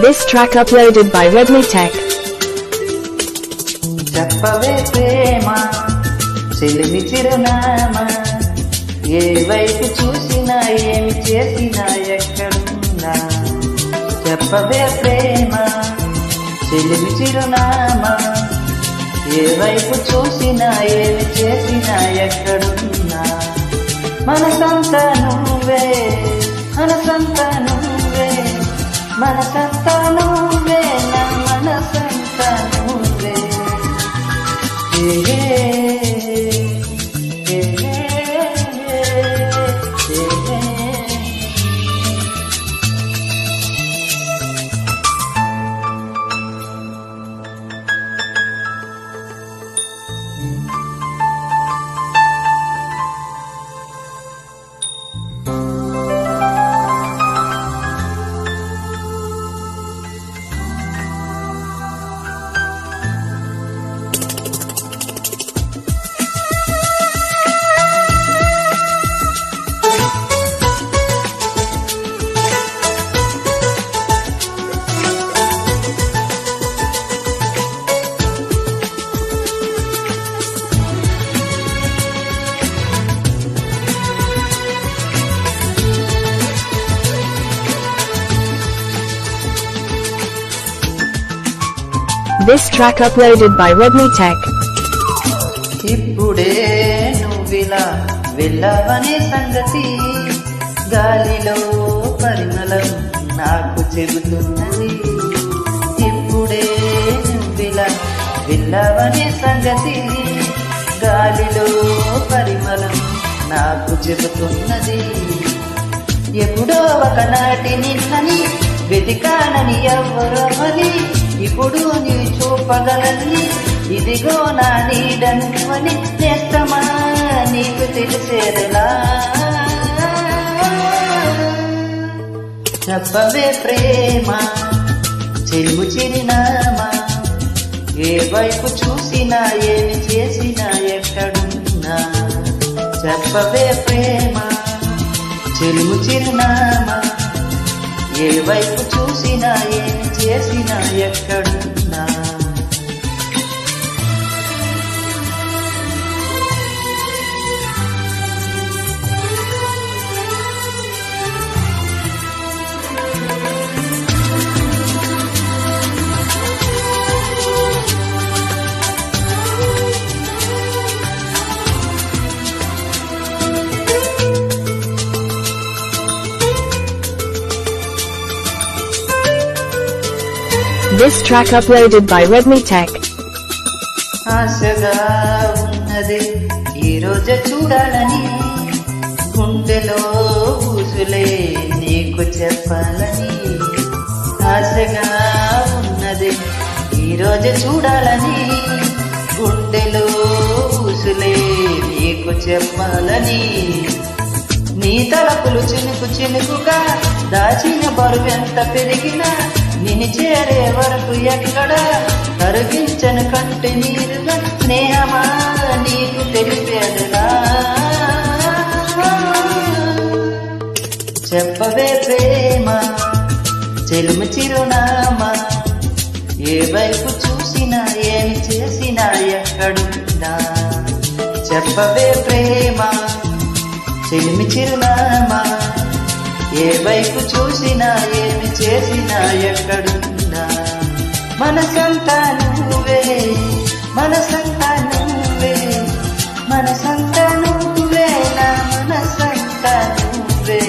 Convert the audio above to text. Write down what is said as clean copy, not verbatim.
This track uploaded by Redmi Tech. చెప్పవే ప్రేమ చెలిమి చిరునామా ఏ వైపు చూసినా ఏమి చేసినా ఎక్కడున్నా చెప్పవే ప్రేమ చెలిమి చిరునామా ఏ వైపు చూసినా ఏమి చేసినా ఎక్కడున్నా మనసంతా నువ్వే మనసంతా నువ్వే మనసంతా నువ్వే నా మనసంతా నువ్వే This track uploaded by Redmi Tech. ఇప్పుడే నువ్విలా వెళ్ళవనే సంగతి గాలిలో పరిమళం నాకు చెబుతున్నది ఇప్పుడే నువ్విలా వెళ్ళవనే సంగతి గాలిలో పరిమళం నాకు చెబుతున్నది ఎప్పుడో ఒకనాటి నిన్నని వెతికానని ఎవ్వరమని ఇప్పుడు నీ చూపగలని ఇదిగో నా నీడను అని నేస్తమా నీకు తెలిసేదలా చెప్పవే ప్రేమ చెలుము చిరునామా ఏ వైపు చూసినా ఏమి చేసినా ఎక్కడున్నా చెప్పవే ప్రేమ చెలుము చిరునామా ఏ వైపు చూసినా ఏమి చేసినా ఎక్కడున్నా This track uploaded by Redmi Tech. ఆశగా ఉన్నది ఈ రోజు చూడాలని గుండెలో ఊసులే నీకు చెప్పాలని ఆశగా ఉన్నది ఈ రోజు చూడాలని గుండెలో ఊసులే నీకు చెప్పాలని నీ తలపులు చినుకు చినుకుగా దాచిన బరువెంత పెరిగినా నిన్ను చేరే వరకు ఎక్కడ కరిగించను కంటే నీరుగా స్నేహమా నీకు తెలిపేదలా చెప్పవే ప్రేమ చెలుము చిరునామా ఏ వైపు చూసినా ఏమి చేసినా ఎక్కడున్నా చెప్పవే ప్రేమ చెలుము చిరునామా ఏ వైపు చూసినా ఏమి చేసినా ఎక్కడున్నా మనసంతా నువ్వే మనసంతా నువ్వే మనసంతా నువ్వే నా మనసంతా నువ్వే